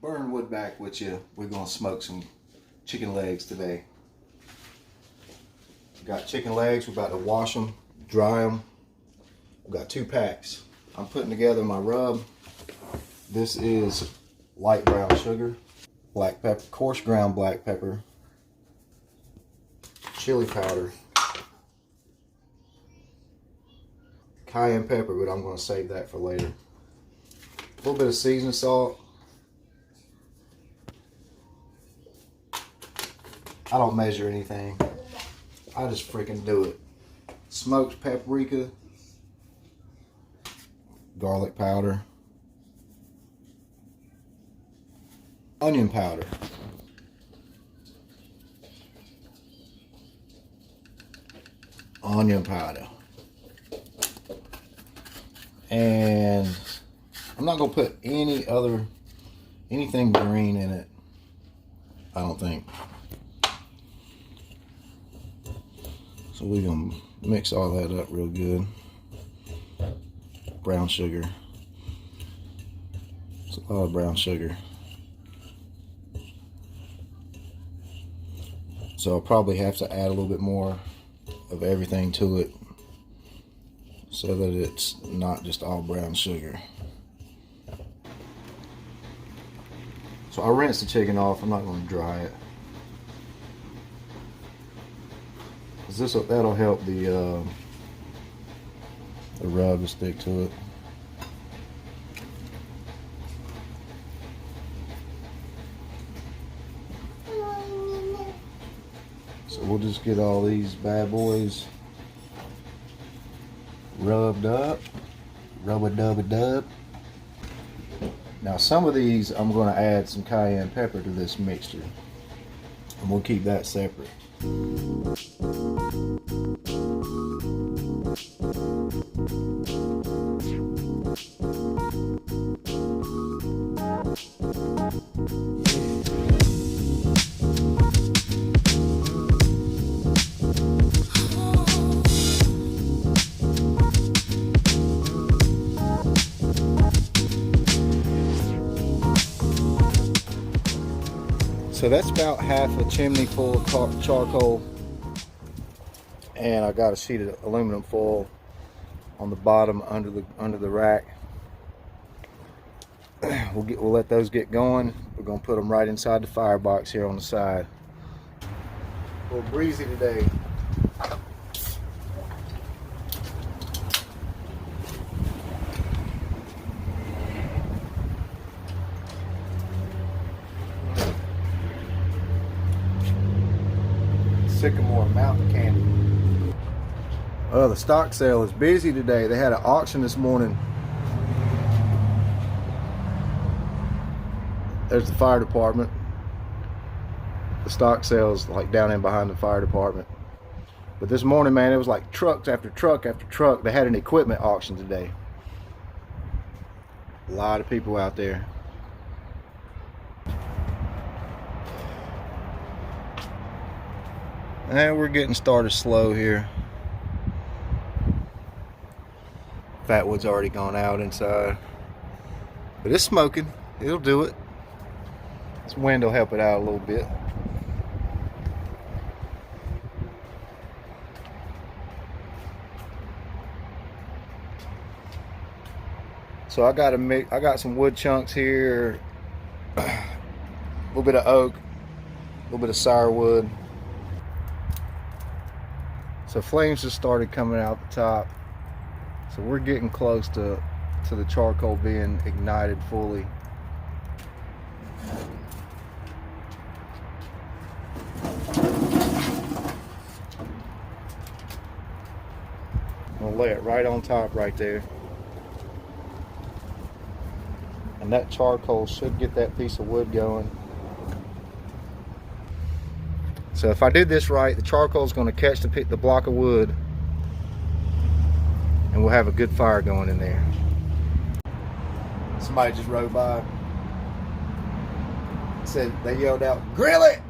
BURNWOOD back with you. We're gonna smoke some chicken legs today. Got chicken legs. We're about to wash them, dry them. I've got 2 packs. I'm putting together my rub. This is light brown sugar, black pepper, coarse ground black pepper, chili powder, cayenne pepper, but I'm going to save that for later. A little bit of seasoning salt. I don't measure anything. I just freaking do it. Smoked paprika, garlic powder, onion powder, and I'm not gonna put anything green in it, I don't think. So we're gonna mix all that up real good. Brown sugar. It's a lot of brown sugar. So I'll probably have to add a little bit more of everything to it so that it's not just all brown sugar. So I rinse the chicken off. I'm not going to dry it, because that'll help the rub to stick to it. So we'll just get all these bad boys rubbed up. Rub-a-dub-a-dub. Now some of these I'm going to add some cayenne pepper to this mixture, and we'll keep that separate. So that's about half a chimney full of charcoal, and I got a sheet of aluminum foil on the bottom under the rack. We'll let those get going. We're gonna put them right inside the firebox here on the side. A little breezy today. Sycamore mountain candy. The stock sale is busy today. They had an auction this morning. There's the fire department. The stock sale is like down in behind the fire department. But this morning, man, it was like trucks after truck after truck. They had an equipment auction today. A lot of people out there. And we're getting started slow here. Fatwood's already gone out inside, but it's smoking. It'll do it. This wind will help it out a little bit. So I got some wood chunks here, a little bit of oak, a little bit of sourwood. So flames just started coming out the top. So we're getting close to the charcoal being ignited fully. I'm gonna lay it right on top right there. And that charcoal should get that piece of wood going. So if I did this right, the charcoal is going to catch the block of wood, and we'll have a good fire going in there. Somebody just rode by. They yelled out, "Grill it!"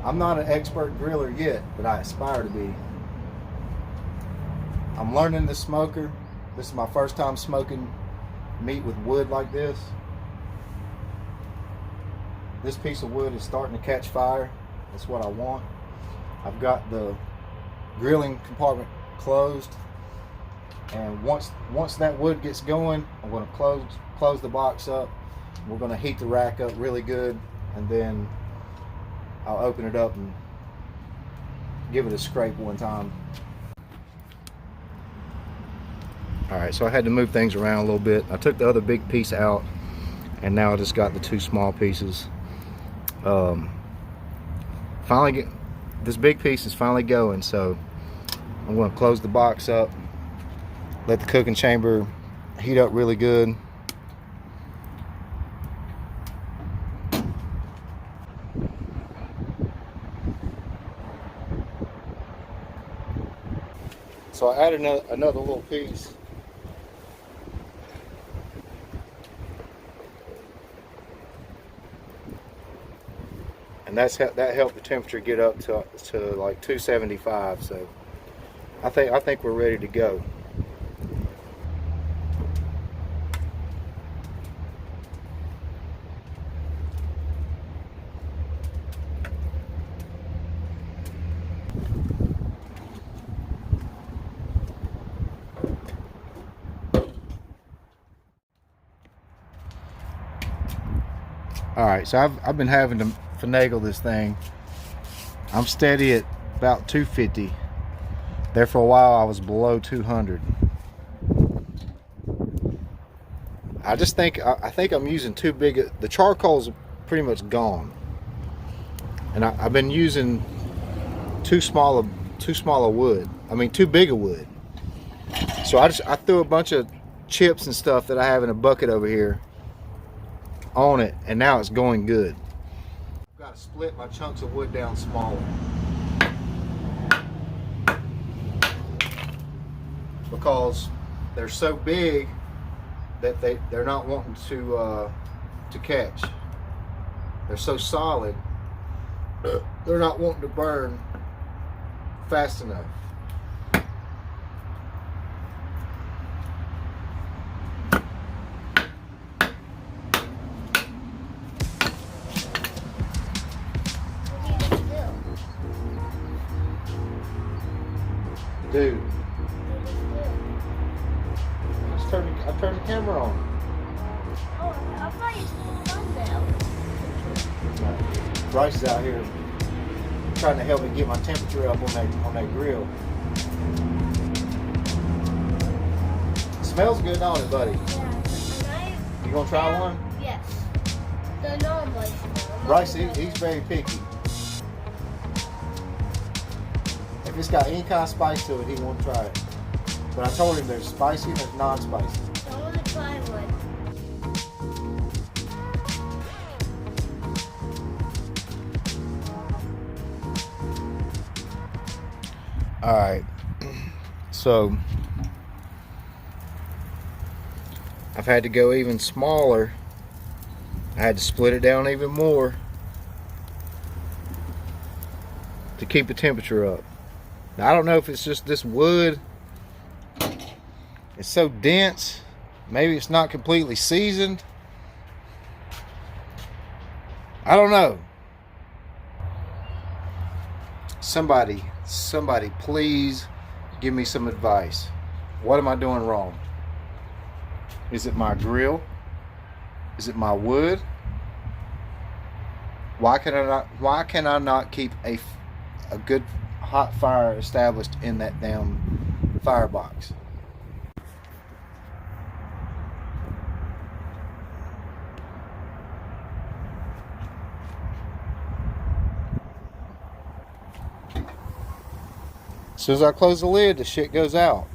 I'm not an expert griller yet, but I aspire to be. I'm learning the smoker. This is my first time smoking meat with wood like this. this piece of wood is starting to catch fire. That's what I want. I've got the grilling compartment closed, and once that wood gets going, I'm going to close the box up. We're going to heat the rack up really good, and then I'll open it up and give it a scrape one time. Alright, so I had to move things around a little bit. I took the other big piece out, and now I just got the two small pieces. This big piece is finally going, so I'm going to close the box up, let the cooking chamber heat up really good. So I added another little piece. And that helped the temperature get up to like 275. So I think we're ready to go. All right, so I've been having to finagle this thing. I'm steady at about 250. There for a while I was below 200. I think I'm using too big. The charcoal's pretty much gone, and I've been using too small a wood. I mean, too big a wood. So I threw a bunch of chips and stuff that I have in a bucket over here on it, and now it's going good. I've got to split my chunks of wood down smaller because they're so big that they're not wanting to catch. They're so solid, they're not wanting to burn fast enough. Dude, I turned the camera on. Oh, I thought you said thumbnail. Bryce is out here trying to help me get my temperature up on that grill. Smells good, don't it, buddy? Yeah. You gonna try one? Yes. The normal smell. Bryce, he's very picky. If it's got any kind of spice to it, he won't try it. But I told him there's spicy and there's non-spicy. I want to try one. Alright, so I've had to go even smaller. I had to split it down even more to keep the temperature up. Now, I don't know if it's just this wood. It's so dense. Maybe it's not completely seasoned. I don't know. Somebody please give me some advice. What am I doing wrong? Is it my grill? Is it my wood? Why can I not keep a good hot fire established in that damn firebox? As soon as I close the lid, the shit goes out.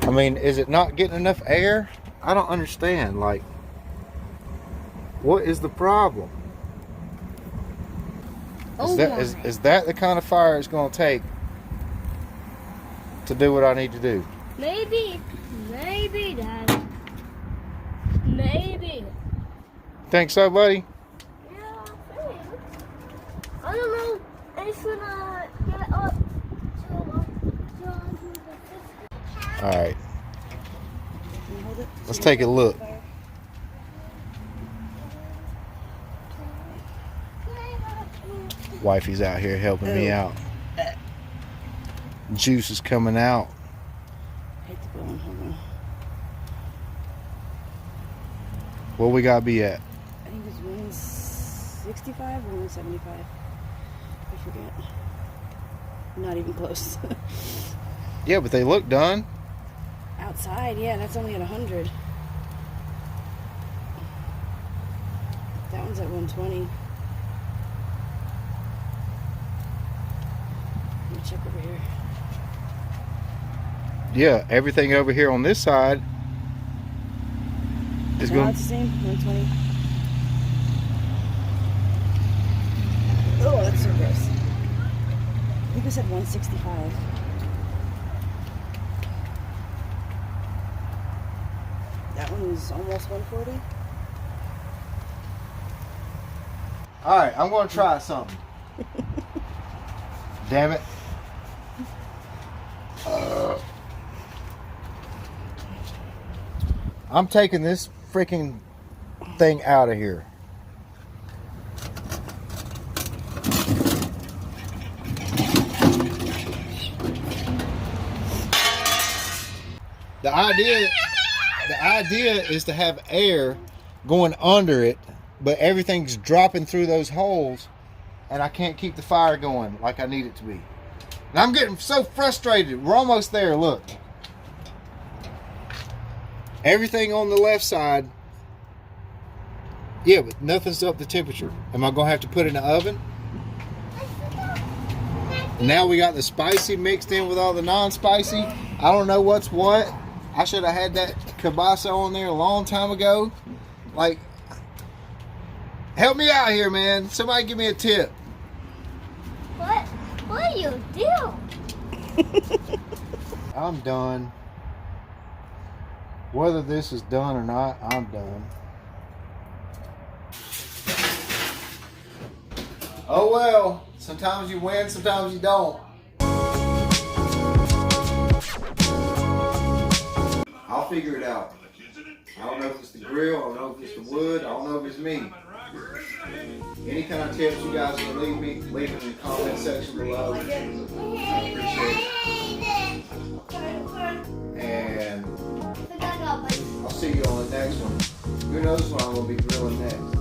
I mean, is it not getting enough air? I don't understand. Like, what is the problem? Is that the kind of fire it's going to take to do what I need to do? Maybe, Dad. Maybe. Think so, buddy? Yeah, maybe. I don't know. It's gonna get up to 250. All right. Let's take a look. Wifey's out here helping me out. Juice is coming out. Hate the bone. Hold on. What we gotta be at? I think it's 165 or 175. I forget. Not even close. Yeah, but they look done. Outside, yeah, that's only at 100. That one's at 120. Let me check over here. Yeah, everything over here on this side is No, going. it's the same. 120. Oh, that's so gross. I think I said 165. That one was almost 140. All right, I'm going to try something. Damn it. I'm taking this freaking thing out of here. The idea is to have air going under it, but everything's dropping through those holes, and I can't keep the fire going like I need it to be. And I'm getting so frustrated. We're almost there, look. Everything on the left side, yeah, but nothing's up to temperature. Am I gonna have to put it in the oven? Now we got the spicy mixed in with all the non-spicy. I don't know what's what. I should have had that kielbasa on there a long time ago. Like, help me out here, man. Somebody give me a tip. What do you do? I'm done. Whether this is done or not, I'm done. Oh well. Sometimes you win, sometimes you don't. I'll figure it out. I don't know if it's the grill, I don't know if it's the wood, I don't know if it's me. Any kind of tips you guys can leave it in the comment section below. I appreciate it. And I'll see you on the next one. Who knows what I'm going to be grilling next.